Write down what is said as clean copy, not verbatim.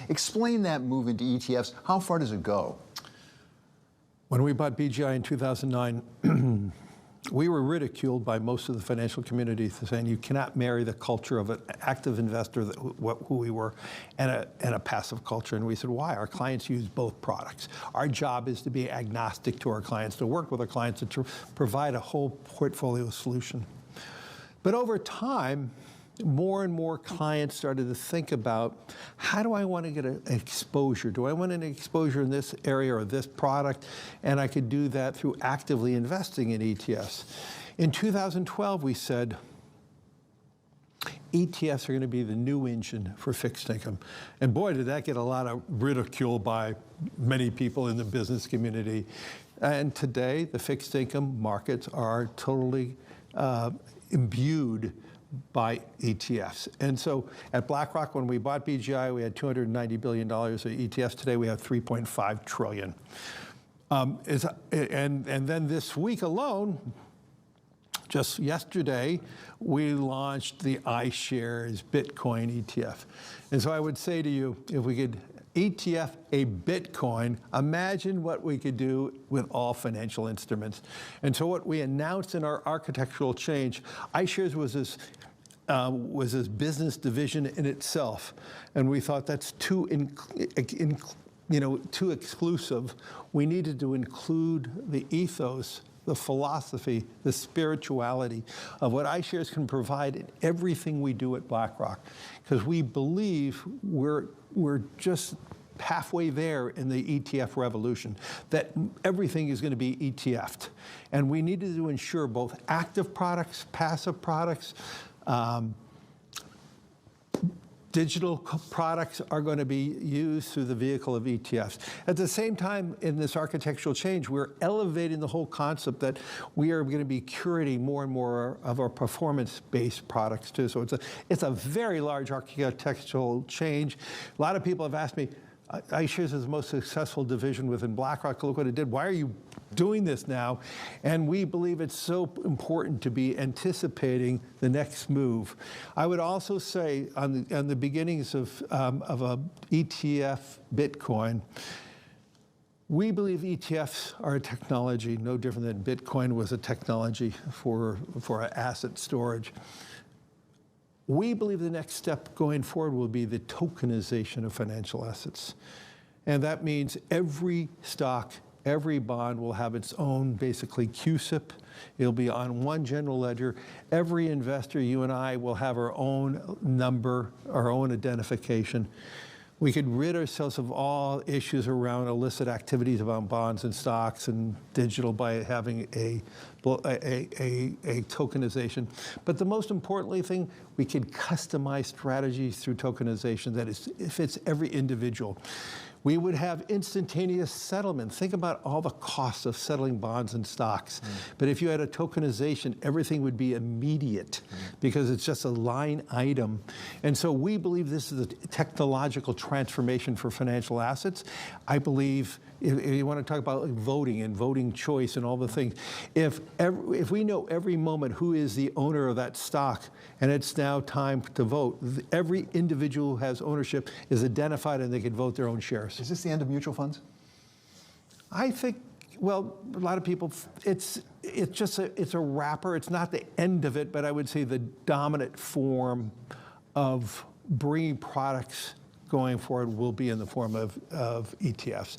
Explain that move into ETFs. How far does it go? When we bought BGI in 2009, we were ridiculed by most of the financial community for saying you cannot marry the culture of an active investor, who we were, and a passive culture. And we said, why? Our clients use both products. Our job is to be agnostic to our clients, to work with our clients, and to provide a whole portfolio solution. But over time, more and more clients started to think about, how do I want to get an exposure? Do I want an exposure in this area or this product? And I could do that through actively investing in ETFs. In 2012, we said, ETFs are going to be the new engine for fixed income. And boy, did that get a lot of ridicule by many people in the business community. And today, the fixed income markets are totally imbued by ETFs. And so at BlackRock, when we bought BGI, we had $290 billion of ETFs. Today we have $3.5 trillion. And then this week alone, just yesterday, we launched the iShares Bitcoin ETF. And so I would say to you, if we could ETF a Bitcoin, imagine what we could do with all financial instruments. And so what we announced in our architectural change, iShares was this business division in itself. And we thought that's too exclusive. We needed to include the ethos, the philosophy, the spirituality of what iShares can provide in everything we do at BlackRock. Because we believe we're just halfway there in the ETF revolution, that everything is going to be ETF'd. And we needed to ensure both active products, passive products, digital products are going to be used through the vehicle of ETFs. At the same time, in this architectural change, we're elevating the whole concept that we are going to be curating more and more of our performance-based products too. So it's a very large architectural change. A lot of people have asked me, iShares is the most successful division within BlackRock. Look what it did. Why are you doing this now? And we believe it's so important to be anticipating the next move. I would also say on the beginnings of a ETF Bitcoin, we believe ETFs are a technology no different than Bitcoin was a technology for asset storage. We believe the next step going forward will be the tokenization of financial assets. And that means every stock, every bond will have its own, basically, CUSIP. It'll be on one general ledger. Every investor, you and I, will have our own number, our own identification. We could rid ourselves of all issues around illicit activities around bonds and stocks and digital by having a tokenization. But the most importantly thing, we can customize strategies through tokenization that fits every individual. We would have instantaneous settlement. Think about all the costs of settling bonds and stocks. But if you had a tokenization, everything would be immediate because it's just a line item. And so we believe this is a technological transformation for financial assets. I believe if you want to talk about voting and voting choice and all the things, if we know every moment who is the owner of that stock and it's now time to vote, every individual who has ownership is identified and they can vote their own shares. Is this the end of mutual funds? I think, well, a lot of people, it's a wrapper. It's not the end of it, but I would say the dominant form of bringing products going forward will be in the form of ETFs.